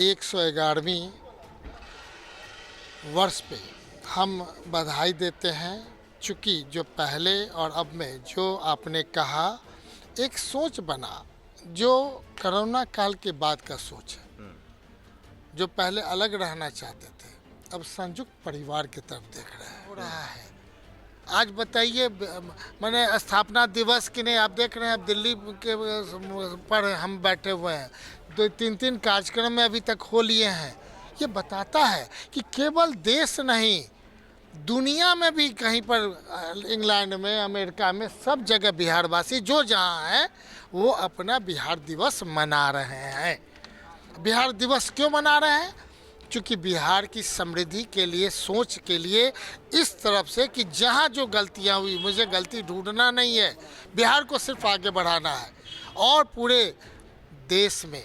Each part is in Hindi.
111वीं वर्ष पे हम बधाई देते हैं, चूँकि जो पहले और अब में जो आपने कहा एक सोच बना, जो कोरोना काल के बाद का सोच है। जो पहले अलग रहना चाहते थे, अब संयुक्त परिवार की तरफ देख रहे हैं, हो रहा है। आज बताइए, मैंने स्थापना दिवस की नहीं, आप देख रहे हैं, अब दिल्ली के पर हम बैठे हुए हैं, 2-3 कार्यक्रम में अभी तक हो लिए हैं। ये बताता है कि केवल देश नहीं, दुनिया में भी कहीं पर, इंग्लैंड में, अमेरिका में, सब जगह बिहारवासी जो जहाँ हैं वो अपना बिहार दिवस मना रहे हैं। बिहार दिवस क्यों मना रहे हैं? क्योंकि बिहार की समृद्धि के लिए, सोच के लिए, इस तरफ से कि जहाँ जो गलतियाँ हुई, मुझे गलती ढूंढना नहीं है, बिहार को सिर्फ आगे बढ़ाना है। और पूरे देश में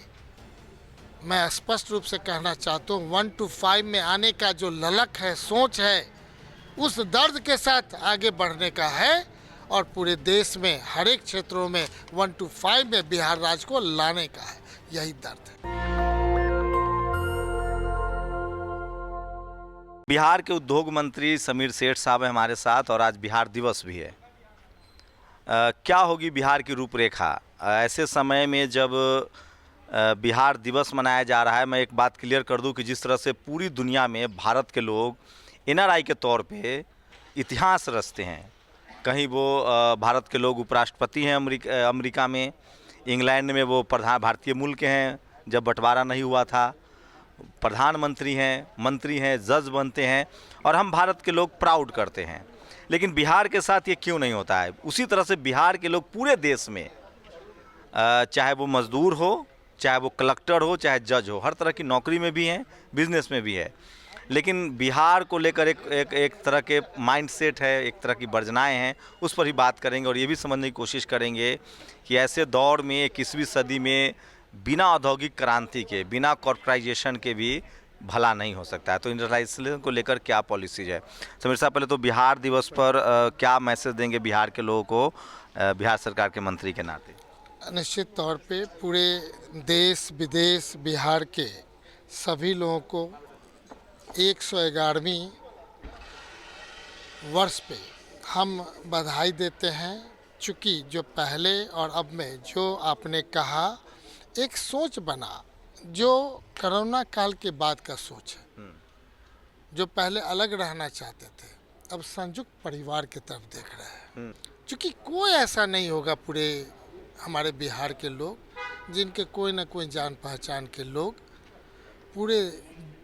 मैं स्पष्ट रूप से कहना चाहता हूँ, 1 to 5 में आने का जो ललक है, सोच है, उस दर्द के साथ आगे बढ़ने का है। और पूरे देश में हर एक क्षेत्रों में 1 to 5 में बिहार राज्य को लाने का है, यही दर्द है। बिहार के उद्योग मंत्री समीर सेठ साहब हैं हमारे साथ, और आज बिहार दिवस भी है। क्या होगी बिहार की रूपरेखा ऐसे समय में जब बिहार दिवस मनाया जा रहा है? मैं एक बात क्लियर कर दूं कि जिस तरह से पूरी दुनिया में भारत के लोग एनआरआई के तौर पे इतिहास रचते हैं, कहीं वो भारत के लोग उपराष्ट्रपति हैं अमेरिका में, इंग्लैंड में वो भारतीय मूल के हैं, जब बंटवारा नहीं हुआ था, प्रधानमंत्री हैं, मंत्री हैं, जज बनते हैं, और हम भारत के लोग प्राउड करते हैं। लेकिन बिहार के साथ ये क्यों नहीं होता है? उसी तरह से बिहार के लोग पूरे देश में, चाहे वो मजदूर हो, चाहे वो कलेक्टर हो, चाहे जज हो, हर तरह की नौकरी में भी हैं, बिजनेस में भी है, लेकिन बिहार को लेकर एक तरह के माइंडसेट है, एक तरह की वर्जनाएँ हैं, उस पर ही बात करेंगे। और ये भी समझने की कोशिश करेंगे कि ऐसे दौर में 21वीं सदी में बिना औद्योगिक क्रांति के, बिना कॉर्पोराइजेशन के भी भला नहीं हो सकता है। तो इंडस्ट्रियलाइजेशन को लेकर क्या पॉलिसीज है? समीर साहब, पहले तो बिहार दिवस पर क्या मैसेज देंगे बिहार के लोगों को, बिहार सरकार के मंत्री के नाते? निश्चित तौर पे पूरे देश विदेश बिहार के सभी लोगों को 111वीं वर्ष पे हम बधाई देते हैं, चूँकि जो पहले और अब में जो आपने कहा एक सोच बना, जो कोरोना काल के बाद का सोच है। जो पहले अलग रहना चाहते थे, अब संयुक्त परिवार की तरफ देख रहे हैं। क्योंकि कोई ऐसा नहीं होगा पूरे हमारे बिहार के लोग जिनके कोई ना कोई जान पहचान के लोग पूरे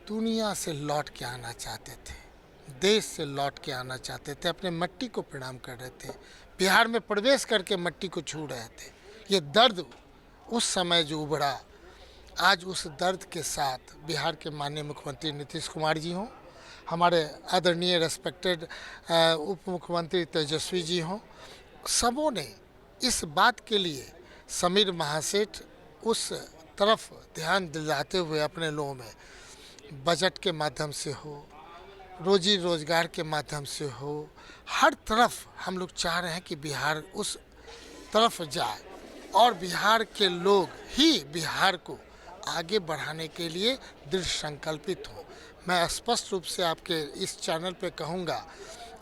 दुनिया से लौट के आना चाहते थे, देश से लौट के आना चाहते थे, अपने मट्टी को प्रणाम कर रहे थे, बिहार में प्रवेश करके मट्टी को छू रहे थे। ये दर्द उस समय जो उभरा, आज उस दर्द के साथ बिहार के माननीय मुख्यमंत्री नीतीश कुमार जी हों, हमारे आदरणीय रेस्पेक्टेड उप मुख्यमंत्री तेजस्वी जी हों, सबों ने इस बात के लिए समीर महासेठ उस तरफ ध्यान दिलाते हुए अपने लोगों में बजट के माध्यम से हो, रोजी रोजगार के माध्यम से हो, हर तरफ हम लोग चाह रहे हैं कि बिहार उस तरफ जाए और बिहार के लोग ही बिहार को आगे बढ़ाने के लिए दृढ़ संकल्पित हों। मैं स्पष्ट रूप से आपके इस चैनल पे कहूँगा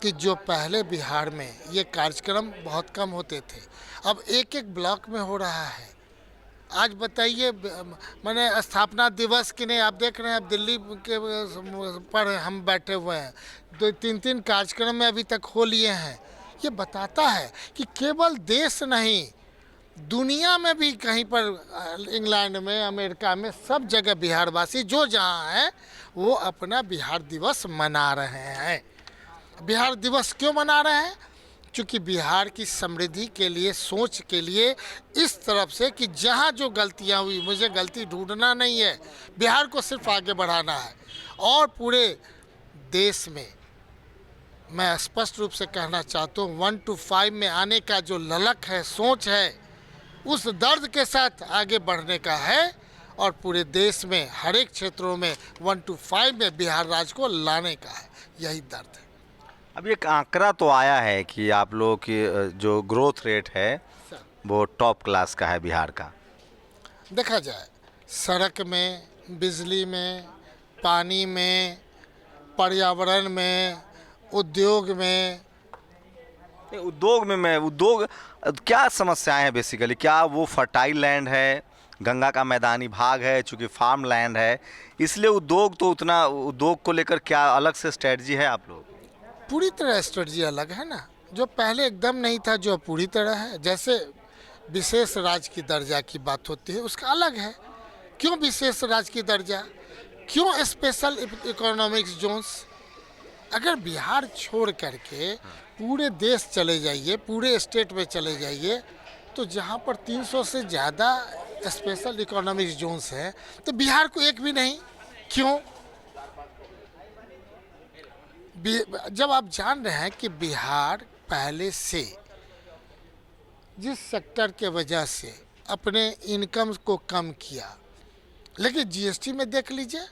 कि जो पहले बिहार में ये कार्यक्रम बहुत कम होते थे, अब एक एक ब्लॉक में हो रहा है। आज बताइए, मैंने स्थापना दिवस की नहीं, आप देख रहे हैं, अब दिल्ली के पर हम बैठे हुए हैं, 2-3 कार्यक्रम में अभी तक हो लिए हैं। ये बताता है कि केवल देश नहीं, दुनिया में भी कहीं पर, इंग्लैंड में, अमेरिका में, सब जगह बिहारवासी जो जहाँ हैं वो अपना बिहार दिवस मना रहे हैं। बिहार दिवस क्यों मना रहे हैं? क्योंकि बिहार की समृद्धि के लिए, सोच के लिए, इस तरफ से कि जहाँ जो गलतियाँ हुई, मुझे गलती ढूंढना नहीं है, बिहार को सिर्फ आगे बढ़ाना है। और पूरे देश में मैं स्पष्ट रूप से कहना चाहता हूँ, 1 to 5 में आने का जो ललक है, सोच है, उस दर्द के साथ आगे बढ़ने का है। और पूरे देश में हर एक क्षेत्रों में 1 to 5 में बिहार राज्य को लाने का है, यही दर्द है। अब एक आंकड़ा तो आया है कि आप लोगों की जो ग्रोथ रेट है वो टॉप क्लास का है बिहार का। देखा जाए, सड़क में, बिजली में, पानी में, पर्यावरण में, उद्योग में। नहीं, उद्योग में मैं उद्योग क्या समस्याएं हैं बेसिकली? क्या वो फर्टाइल लैंड है, गंगा का मैदानी भाग है, चूंकि फार्म लैंड है, इसलिए उद्योग तो उतना उद्योग को लेकर क्या अलग से स्ट्रेटजी है आप लोग? पूरी तरह स्ट्रेटजी अलग है ना, जो पहले एकदम नहीं था, जो पूरी तरह है। जैसे विशेष राज्य की दर्जा की बात होती है, उसका अलग है। क्यों विशेष राज्य की दर्जा, क्यों स्पेशल इकोनॉमिक्स जोन्स? अगर बिहार छोड़ करके पूरे देश चले जाइए, पूरे स्टेट में चले जाइए, तो जहाँ पर 300 से ज़्यादा स्पेशल इकोनॉमिक जोन्स हैं, तो बिहार को एक भी नहीं। क्यों? जब आप जान रहे हैं कि बिहार पहले से जिस सेक्टर के वजह से अपने इनकम को कम किया, लेकिन जीएसटी में देख लीजिए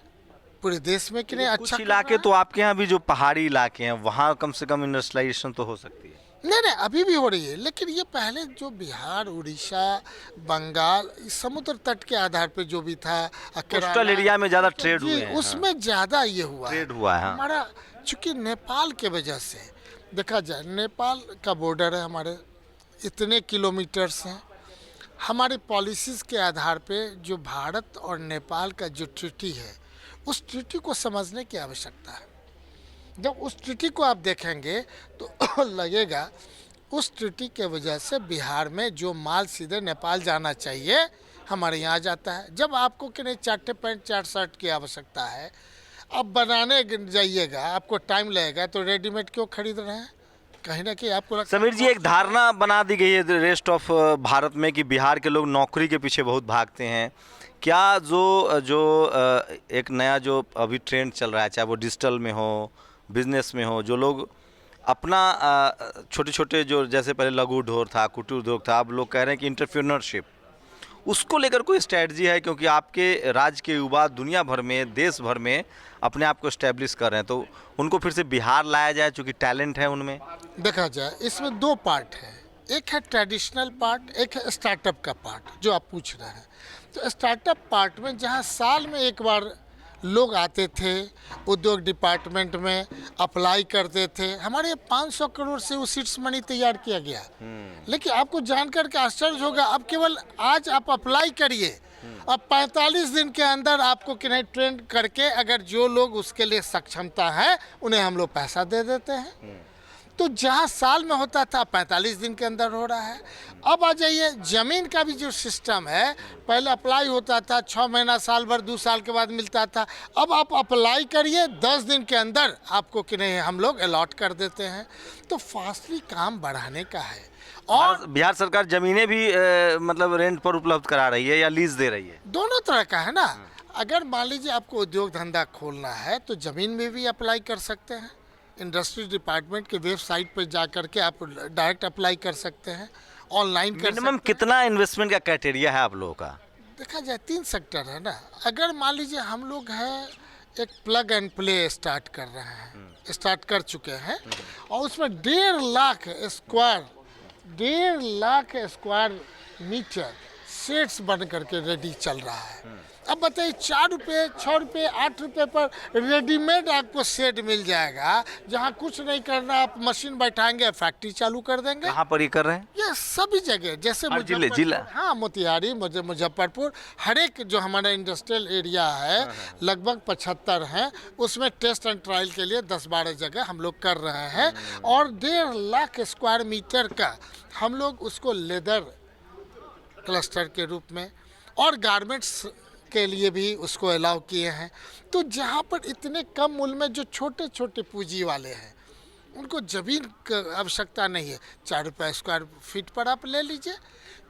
पूरे देश में कितने अच्छा कुछ इलाके तो आपके यहाँ भी जो पहाड़ी इलाके हैं वहाँ कम से कम इंडस्ट्रियलाइजेशन तो हो सकती है। नहीं, अभी भी हो रही है, लेकिन ये पहले जो बिहार, उड़ीसा, बंगाल, इस समुद्र तट के आधार पे जो भी था, कोस्टल एरिया में ज़्यादा ट्रेड हुए हैं। उसमें ज़्यादा ये हुआ ट्रेड हुआ है, हाँ। हमारा चूंकि नेपाल के वजह से देखा जाए, नेपाल का बॉर्डर है हमारे, इतने किलोमीटर्स हैं। हमारी पॉलिसीज़ के आधार पे जो भारत और नेपाल का जो ट्रीटी है, उस ट्रीटी को समझने की आवश्यकता है। जब उस ट्रीटी को आप देखेंगे तो लगेगा उस ट्रीटी के वजह से बिहार में जो माल सीधे नेपाल जाना चाहिए हमारे यहाँ जाता है। जब आपको कि नहीं 4 पैंट 4 शर्ट की आवश्यकता है, अब बनाने जाइएगा आपको टाइम लगेगा, तो रेडीमेड क्यों खरीद रहे हैं? कहीं ना कहीं आपको समीर जी, एक धारणा बना दी गई है रेस्ट ऑफ भारत में कि बिहार के लोग नौकरी के पीछे बहुत भागते हैं। क्या जो एक नया जो अभी ट्रेंड चल रहा है, चाहे वो डिजिटल में हो, बिजनेस में हो, जो लोग अपना छोटे छोटे जो जैसे पहले लघु उद्योग था, कुटीर उद्योग था, अब लोग कह रहे हैं कि इंटरप्रेन्योरशिप, उसको लेकर कोई स्ट्रैटेजी है? क्योंकि आपके राज्य के युवा दुनिया भर में, देश भर में अपने आप को इस्टेब्लिश कर रहे हैं, तो उनको फिर से बिहार लाया जाए, चूँकि टैलेंट है उनमें। देखा जाए इसमें 2 पार्ट है, एक है ट्रेडिशनल पार्ट, एक है स्टार्टअप का पार्ट जो आप पूछ रहे हैं। तो स्टार्टअप पार्ट में जहाँ साल में एक बार लोग आते थे, उद्योग डिपार्टमेंट में अप्लाई करते थे, हमारे 500 करोड़ से वो सीड्स मनी तैयार किया गया। लेकिन आपको जानकर के आश्चर्य होगा, अब केवल आज आप अप्लाई करिए, अब 45 दिन के अंदर आपको कि नहीं ट्रेंड करके, अगर जो लोग उसके लिए सक्षमता है उन्हें हम लोग पैसा दे देते हैं। तो जहाँ साल में होता था 45 दिन के अंदर हो रहा है। अब आ जाइए ज़मीन का भी जो सिस्टम है, पहले अप्लाई होता था 6 महीना, साल भर, 2 साल के बाद मिलता था। अब आप अप्लाई करिए, 10 दिन के अंदर आपको कि नहीं हम लोग अलॉट कर देते हैं। तो फास्टली काम बढ़ाने का है। और बिहार सरकार ज़मीनें भी मतलब रेंट पर उपलब्ध करा रही है या लीज दे रही है? दोनों तरह का है ना। अगर मान लीजिए आपको उद्योग धंधा खोलना है तो ज़मीन में भी अप्लाई कर सकते हैं। इंडस्ट्री डिपार्टमेंट के वेबसाइट पर जा करके आप डायरेक्ट अप्लाई कर सकते हैं, ऑनलाइन कर सकते हैं। मिनिमम कितना इन्वेस्टमेंट का क्राइटेरिया है आप लोगों का? देखा जाए 3 सेक्टर है ना। अगर मान लीजिए हम लोग हैं एक प्लग एंड प्ले स्टार्ट कर रहे हैं, स्टार्ट कर चुके हैं, और उसमें 1.5 लाख स्क्वायर मीटर सेट्स बन करके रेडी चल रहा है। अब बताइए 4 रुपये, 6 रुपये, 8 रुपये पर रेडीमेड आपको सेट मिल जाएगा, जहाँ कुछ नहीं करना, आप मशीन बैठाएंगे, फैक्ट्री चालू कर देंगे। कहाँ पर ये कर रहे हैं? ये सभी जगह, जैसे जिला, हाँ, मोतिहारी, मुजफ्फरपुर, हर एक जो हमारा इंडस्ट्रियल एरिया है लगभग 75 हैं, उसमें टेस्ट एंड ट्रायल के लिए 10-12 जगह हम लोग कर रहे हैं। और 1.5 लाख स्क्वायर मीटर का हम लोग उसको लेदर क्लस्टर के रूप में और गारमेंट्स के लिए भी उसको अलाउ किए हैं। तो जहाँ पर इतने कम मूल्य में जो छोटे छोटे पूंजी वाले हैं, उनको ज़मीन की आवश्यकता नहीं है, 4 रुपये स्क्वायर फीट पर आप ले लीजिए,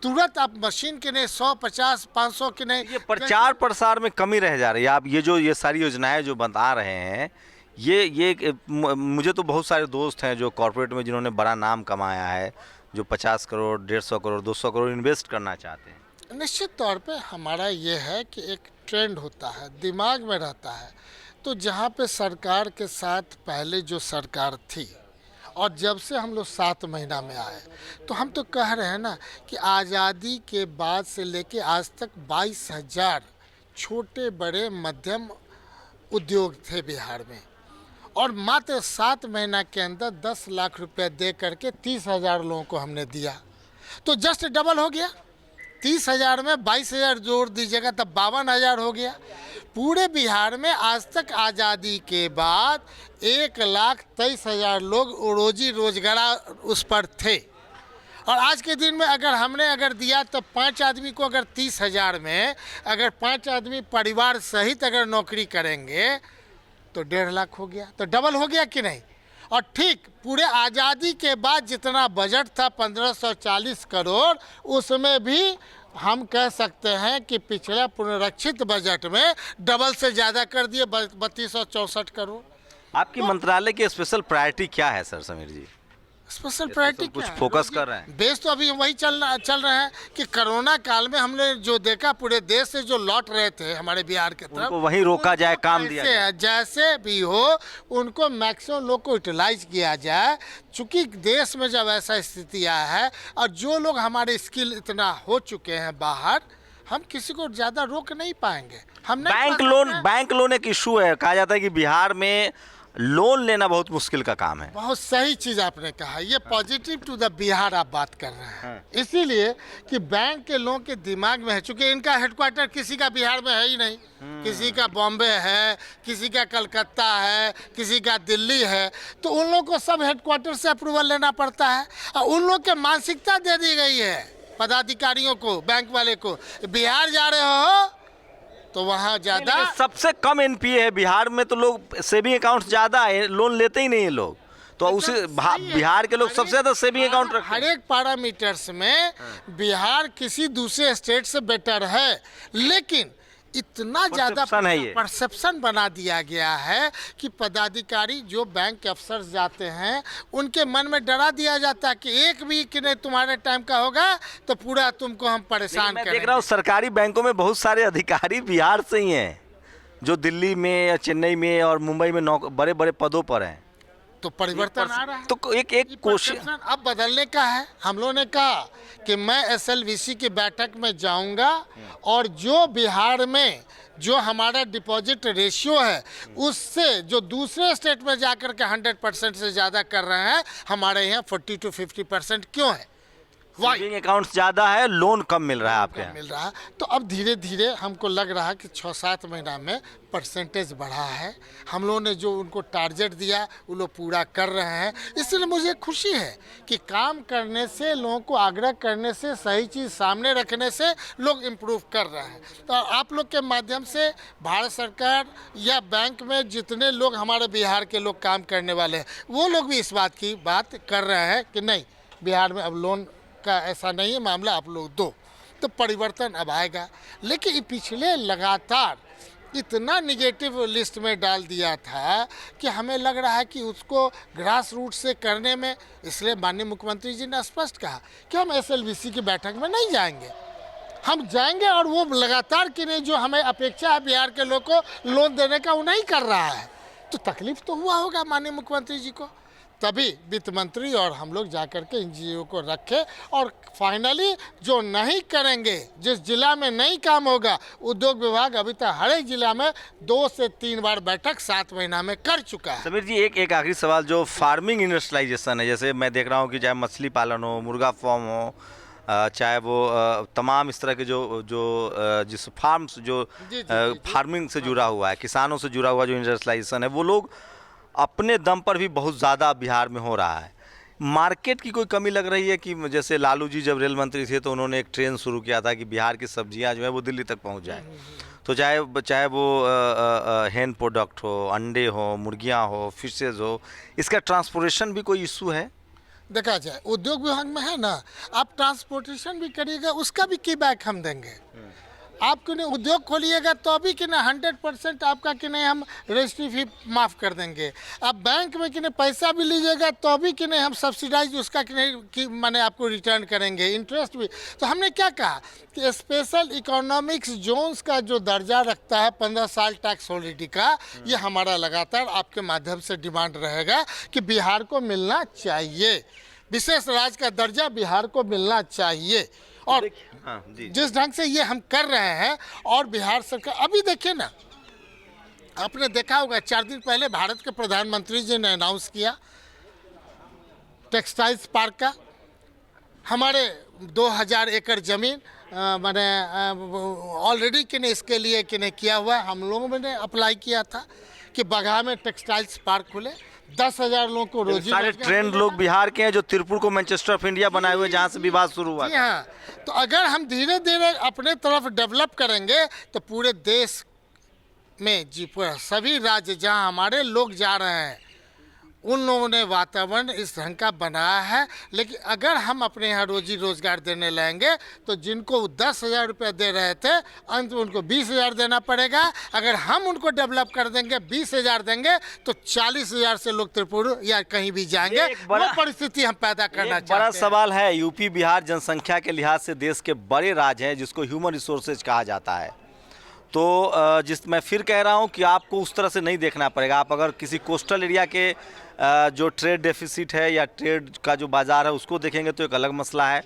तुरंत आप मशीन के नहीं 100, 50, 500 के नहीं। ये प्रचार प्रसार में कमी रह जा रही है। आप ये सारी योजनाएं जो बता रहे हैं, ये मुझे तो बहुत सारे दोस्त हैं जो कॉर्पोरेट में जिन्होंने बड़ा नाम कमाया है, जो 50 करोड़, 150 करोड़, 200 करोड़ इन्वेस्ट करना चाहते हैं। निश्चित तौर पे हमारा ये है कि एक ट्रेंड होता है, दिमाग में रहता है। तो जहाँ पे सरकार के साथ पहले जो सरकार थी और जब से हम लोग 7 महीना में आए, तो हम तो कह रहे हैं ना कि आज़ादी के बाद से लेके आज तक 22,000 छोटे बड़े मध्यम उद्योग थे बिहार में, और मात्र 7 महीना के अंदर 10 लाख रुपए दे करके 30,000 लोगों को हमने दिया, तो जस्ट डबल हो गया। 30,000 में 22,000 जोड़ दीजिएगा तब 52,000 हो गया। पूरे बिहार में आज तक आज़ादी के बाद 1,23,000 लोग रोजी रोजगार उस पर थे, और आज के दिन में अगर दिया तो 5 आदमी को अगर 30,000 में अगर 5 आदमी परिवार सहित अगर नौकरी करेंगे तो 1.5 लाख हो गया, तो डबल हो गया कि नहीं। और ठीक पूरे आज़ादी के बाद जितना बजट था 1540 करोड़, उसमें भी हम कह सकते हैं कि पिछले पुनरीक्षित बजट में डबल से ज़्यादा कर दिए, 3264 करोड़। आपकी मंत्रालय की स्पेशल प्रायोरिटी क्या है सर समीर जी? स्पेशल प्रायोरिटी कुछ क्या है? फोकस कर रहे हैं? बेस तो अभी वही चल रहे हैं कि कोरोना काल में हमने जो देखा, पूरे देश से जो लौट रहे थे हमारे बिहार की तरफ, उनको वहीं रोका जाए, काम दिया जाए। जैसे भी हो उनको मैक्सिमम लोग को यूटिलाइज किया जाए। चूंकि देश में जब ऐसा स्थिति आया है और जो लोग हमारे स्किल इतना हो चुके हैं बाहर, हम किसी को ज़्यादा रोक नहीं पाएंगे। हमने बैंक लोन एक इशू है, कहा जाता है कि बिहार में लोन लेना बहुत मुश्किल का काम है। बहुत सही चीज़ आपने कहा, ये पॉजिटिव टू द बिहार आप बात कर रहे हैं। इसीलिए कि बैंक के लोगों के दिमाग में है, चूंकि इनका हेडक्वार्टर किसी का बिहार में है ही नहीं, किसी का बॉम्बे है, किसी का कलकत्ता है, किसी का दिल्ली है, तो उन लोगों को सब हेडक्वार्टर से अप्रूवल लेना पड़ता है, और उन लोग के मानसिकता दे दी गई है पदाधिकारियों को, बैंक वाले को, बिहार जा रहे हो तो वहाँ ज़्यादा। सबसे कम एनपीए है बिहार में, तो लोग सेविंग अकाउंट ज़्यादा है, लोन लेते ही नहीं है लोग, तो उसी बिहार के लोग सबसे ज़्यादा सेविंग अकाउंट रखते हैं। हर एक पैरामीटर्स में बिहार किसी दूसरे स्टेट से बेटर है, लेकिन इतना ज़्यादा परसेप्शन बना दिया गया है कि पदाधिकारी जो बैंक के अफसर जाते हैं उनके मन में डरा दिया जाता है कि एक भी कि नहीं तुम्हारे टाइम का होगा तो पूरा तुमको हम परेशान करेंगे। मैं देख रहा हूँ सरकारी बैंकों में बहुत सारे अधिकारी बिहार से ही हैं, जो दिल्ली में या चेन्नई में और मुंबई में बड़े बड़े पदों पर हैं। तो परिवर्तन आ रहा है, तो एक कोशिश अब बदलने का है। हम लोगों ने कहा कि मैं SLVC की बैठक में जाऊंगा, और जो बिहार में जो हमारा डिपॉजिट रेशियो है उससे जो दूसरे स्टेट में जाकर के 100% से ज़्यादा कर रहे हैं, हमारे यहाँ 40 to 50% क्यों है? सेविंग अकाउंट ज़्यादा है, लोन कम मिल रहा है आपके यहाँ। मिल रहा है, तो अब धीरे धीरे हमको लग रहा है कि 6-7 महीना में परसेंटेज बढ़ा है। हम लोगों ने जो उनको टारगेट दिया वो लोग पूरा कर रहे हैं, इसलिए मुझे खुशी है कि काम करने से, लोगों को आग्रह करने से, सही चीज़ सामने रखने से लोग इम्प्रूव कर रहे हैं। तो आप लोग के माध्यम से भारत सरकार या बैंक में जितने लोग हमारे बिहार के लोग काम करने वाले हैं, वो लोग भी इस बात कर रहे हैं कि नहीं, बिहार में अब लोन का ऐसा नहीं है मामला, आप लोग दो, तो परिवर्तन अब आएगा। लेकिन पिछले लगातार इतना निगेटिव लिस्ट में डाल दिया था कि हमें लग रहा है कि उसको ग्रास रूट से करने में, इसलिए माननीय मुख्यमंत्री जी ने स्पष्ट कहा कि हम SLVC की बैठक में नहीं जाएंगे। हम जाएंगे और वो लगातार कि नहीं, जो हमें अपेक्षा है बिहार के लोग को लोन देने का, वो नहीं कर रहा है, तो तकलीफ तो हुआ होगा माननीय मुख्यमंत्री जी को। तभी वित्त मंत्री और हम लोग जाकर के NGO को रखे, और फाइनली जो नहीं करेंगे, जिस जिला में नहीं काम होगा, उद्योग विभाग अभी तक हर एक जिला में 2 से 3 बार बैठक 7 महीना में कर चुका है। समीर जी, एक आखिरी सवाल, जो फार्मिंग इंडस्ट्रियलाइजेशन है, जैसे मैं देख रहा हूँ कि चाहे मछली पालन हो, मुर्गा फार्म हो, चाहे वो तमाम इस तरह के जिस फार्म्स जो फार्मिंग से जुड़ा हुआ है, किसानों से जुड़ा हुआ जो इंडस्ट्रियलाइजेशन है, वो लोग अपने दम पर भी बहुत ज़्यादा बिहार में हो रहा है। मार्केट की कोई कमी लग रही है कि जैसे लालू जी जब रेल मंत्री थे तो उन्होंने एक ट्रेन शुरू किया था कि बिहार की सब्जियां जो है वो दिल्ली तक पहुंच जाए, तो चाहे वो हैन प्रोडक्ट हो, अंडे हो, मुर्गियां हो, फिशेज हो, इसका ट्रांसपोर्टेशन भी कोई इशू है? देखा जाए उद्योग विभाग में है ना, आप ट्रांसपोर्टेशन भी करिएगा, उसका भी की बैक हम देंगे। आप कि नहीं उद्योग खोलिएगा तो अभी कि नहीं 100% आपका कि नहीं हम रजिस्ट्री फी माफ़ कर देंगे। आप बैंक में कि नहीं पैसा भी लीजिएगा तो अभी कि नहीं हम सब्सिडाइज उसका कि नहीं कि माने आपको रिटर्न करेंगे, इंटरेस्ट भी। तो हमने क्या कहा कि स्पेशल इकोनॉमिक्स जोन्स का जो दर्जा रखता है 15 साल टैक्स हॉलिडे का, ये हमारा लगातार आपके माध्यम से डिमांड रहेगा कि बिहार को मिलना चाहिए, विशेष राज्य का दर्जा बिहार को मिलना चाहिए। और हाँ जी। जिस ढंग से ये हम कर रहे हैं, और बिहार सरकार अभी देखिए ना, आपने देखा होगा 4 दिन पहले भारत के प्रधानमंत्री जी ने अनाउंस किया टेक्सटाइल्स पार्क का। हमारे 2000 एकड़ ज़मीन मैंने ऑलरेडी किने इसके लिए किने किया हुआ है। हम लोगों ने अप्लाई किया था कि बगहा में टेक्सटाइल्स पार्क खुले, 10,000 लोगों को रोजी सारे रोजगार ट्रेंड मिलेगा। लोग बिहार के हैं जो तिरपुर को मैनचेस्टर ऑफ इंडिया बनाए हुए, जहाँ से विवाद शुरू हुआ जी था। हाँ, तो अगर हम धीरे धीरे अपने तरफ डेवलप करेंगे तो पूरे देश में जी पूरा सभी राज्य जहाँ हमारे लोग जा रहे हैं उन लोगों ने वातावरण इस ढंग का बनाया है। लेकिन अगर हम अपने यहाँ रोजी रोजगार देने लगेंगे तो जिनको 10,000 रुपये दे रहे थे अंत में उनको 20,000 देना पड़ेगा। अगर हम उनको डेवलप कर देंगे, 20,000 देंगे, तो 40,000 से लोग त्रिपुर या कहीं भी जाएंगे। एक बड़ा- वो परिस्थिति हम पैदा करना एक चाहते बड़ा हैं। सवाल है, यूपी बिहार जनसंख्या के लिहाज से देश के बड़े राज्य हैं जिसको ह्यूमन रिसोर्सेज कहा जाता है। तो जिस मैं फिर कह रहा हूं कि आपको उस तरह से नहीं देखना पड़ेगा। आप अगर किसी कोस्टल एरिया के जो ट्रेड डेफिसिट है या ट्रेड का जो बाज़ार है उसको देखेंगे तो एक अलग मसला है।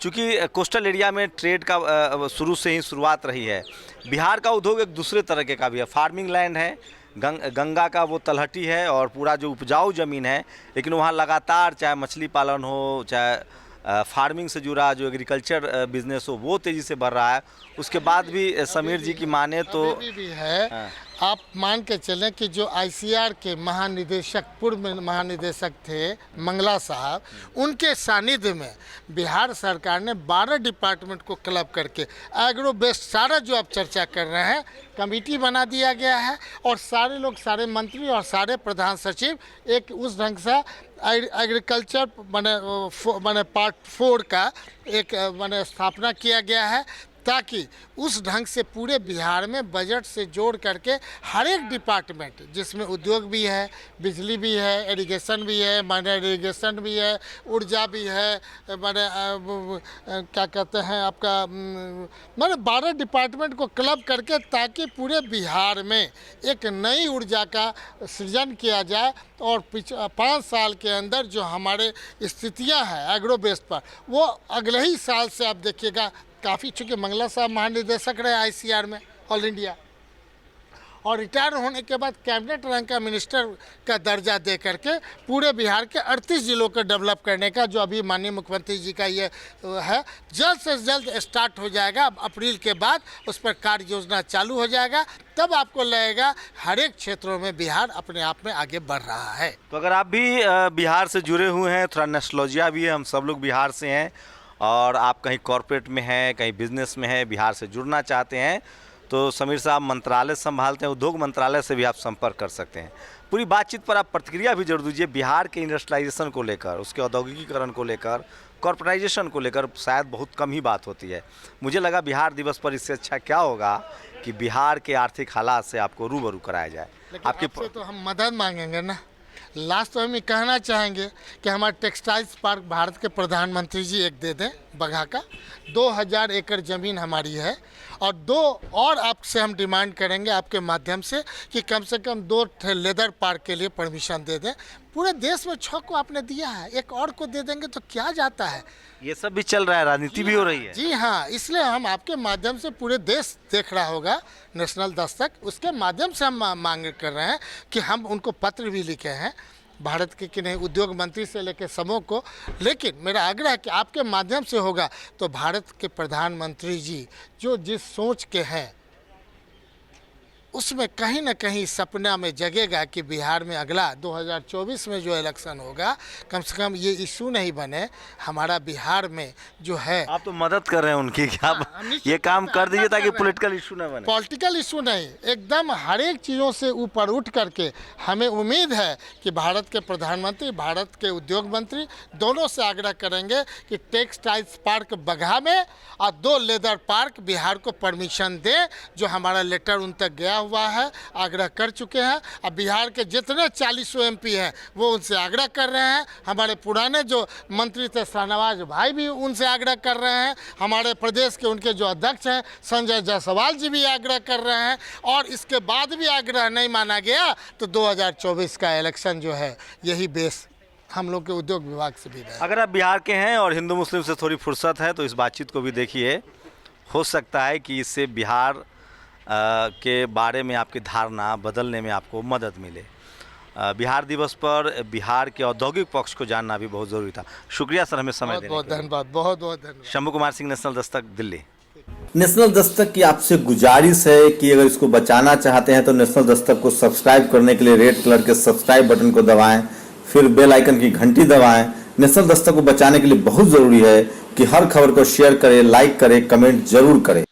चूँकि कोस्टल एरिया में ट्रेड का शुरू से ही शुरुआत रही है। बिहार का उद्योग एक दूसरे तरीके का भी है, फार्मिंग लैंड है, गंगा का वो तलहटी है और पूरा जो उपजाऊ ज़मीन है, लेकिन वहाँ लगातार चाहे मछली पालन हो, चाहे फार्मिंग से जुड़ा जो एग्रीकल्चर बिजनेस हो, वो तेज़ी से बढ़ रहा है। उसके बाद भी समीर जी की माने तो अभी भी है। हाँ। आप मान के चलें कि जो आईसीआर के महानिदेशक, पूर्व महानिदेशक थे मंगला साहब, उनके सानिध्य में बिहार सरकार ने 12 डिपार्टमेंट को क्लब करके एग्रो बेस्ड सारा जो आप चर्चा कर रहे हैं कमेटी बना दिया गया है। और सारे लोग, सारे मंत्री और सारे प्रधान सचिव एक उस ढंग से एग्रीकल्चर माने पार्ट 4 का एक माने स्थापना किया गया है, ताकि उस ढंग से पूरे बिहार में बजट से जोड़ करके हर एक डिपार्टमेंट, जिसमें उद्योग भी है, बिजली भी है, इरिगेशन भी है, माइनर इरिगेशन भी है, ऊर्जा भी है, माने क्या कहते हैं आपका माने 12 डिपार्टमेंट को क्लब करके, ताकि पूरे बिहार में एक नई ऊर्जा का सृजन किया जाए। और 5 साल के अंदर जो हमारे स्थितियां हैं एग्रो बेस्ड पर, वो अगले ही साल से आप देखिएगा काफ़ी, चूँकि मंगला साहब महानिदेशक रहे आईसीआर में ऑल इंडिया, और रिटायर होने के बाद कैबिनेट रैंक का मिनिस्टर का दर्जा दे करके पूरे बिहार के 38 जिलों को डेवलप करने का जो अभी माननीय मुख्यमंत्री जी का ये है, जल्द से जल्द स्टार्ट हो जाएगा। अप्रैल के बाद उस पर कार्य योजना चालू हो जाएगा, तब आपको लगेगा हर एक क्षेत्रों में बिहार अपने आप में आगे बढ़ रहा है। तो अगर आप भी बिहार से जुड़े हुए हैं, थोड़ा नॉस्टैल्जिया भी है, हम सब लोग बिहार से हैं, और आप कहीं कॉरपोरेट में हैं, कहीं बिजनेस में हैं, बिहार से जुड़ना चाहते हैं, तो समीर साहब मंत्रालय संभालते हैं, उद्योग मंत्रालय से भी आप संपर्क कर सकते हैं। पूरी बातचीत पर आप प्रतिक्रिया भी जरूर दीजिए। बिहार के इंडस्ट्रियलाइजेशन को लेकर, उसके औद्योगिकीकरण को लेकर, कॉर्पोरेटाइजेशन को लेकर शायद बहुत कम ही बात होती है। मुझे लगा बिहार दिवस पर इससे अच्छा क्या होगा कि बिहार के आर्थिक हालात से आपको रूबरू कराया जाए। आपसे तो हम मदद मांगेंगे ना। लास्ट तो हम ये कहना चाहेंगे कि हमारा टेक्सटाइल्स पार्क भारत के प्रधानमंत्री जी एक दे दें बगहा का। 2000 एकड़ ज़मीन हमारी है, और 2 और आपसे हम डिमांड करेंगे आपके माध्यम से कम 2 लेदर पार्क के लिए परमिशन दे दें। पूरे देश में 6 को आपने दिया है, एक और को दे देंगे तो क्या जाता है। ये सब भी चल रहा है, राजनीति भी हो रही है। जी हाँ, इसलिए हम आपके माध्यम से, पूरे देश देख रहा होगा नेशनल दस्तक, उसके माध्यम से हम मांग कर रहे हैं कि हम उनको पत्र भी लिखे हैं भारत के किन्हीं उद्योग मंत्री से लेकर समूह को। लेकिन मेरा आग्रह है कि आपके माध्यम से होगा तो भारत के प्रधानमंत्री जी जो जिस सोच के हैं उसमें कहीं ना कहीं सपना में जगेगा कि बिहार में अगला 2024 में जो इलेक्शन होगा, कम से कम ये इशू नहीं बने हमारा बिहार में जो है। आप तो मदद कर रहे हैं उनकी, क्या निश्चित ये काम कर दीजिए ताकि कर रहे हैं। पॉलिटिकल इशू ना बने। पॉलिटिकल इशू नहीं, एकदम हर एक चीज़ों से ऊपर उठ करके हमें उम्मीद है कि भारत के प्रधानमंत्री, भारत के उद्योग मंत्री दोनों से आग्रह करेंगे कि टेक्सटाइल्स पार्क बगहा में और 2 लेदर पार्क बिहार को परमिशन दे। जो हमारा लेटर उन तक गया हुआ है, आग्रह कर चुके हैं। अब बिहार के जितने 40 एमपी हैं वो उनसे आग्रह कर रहे हैं। हमारे पुराने जो मंत्री थे शाहनवाज भाई भी उनसे आग्रह कर रहे हैं। हमारे प्रदेश के उनके जो अध्यक्ष हैं संजय जायसवाल जी भी आग्रह कर रहे हैं। और इसके बाद भी आग्रह नहीं माना गया तो 2024 का इलेक्शन जो है यही बेस हम लोग के उद्योग विभाग से भी है। अगर आप बिहार के हैं और हिंदू मुस्लिम से थोड़ी फुर्सत है तो इस बातचीत को भी देखिए। हो सकता है कि इससे बिहार के बारे में आपकी धारणा बदलने में आपको मदद मिले। बिहार दिवस पर बिहार के औद्योगिक पक्ष को जानना भी बहुत ज़रूरी था। शुक्रिया सर, हमें समय बहुत देने बहुत के लिए। धन्यवाद, बहुत बहुत धन्यवाद। शंभू कुमार सिंह, नेशनल दस्तक, दिल्ली। नेशनल दस्तक की आपसे गुजारिश है कि अगर इसको बचाना चाहते हैं तो नेशनल दस्तक को सब्सक्राइब करने के लिए रेड कलर के सब्सक्राइब बटन को दबाएं, फिर बेल आइकन की घंटी दबाएं। नेशनल दस्तक को बचाने के लिए बहुत ज़रूरी है कि हर खबर को शेयर करें, लाइक करें, कमेंट जरूर करें।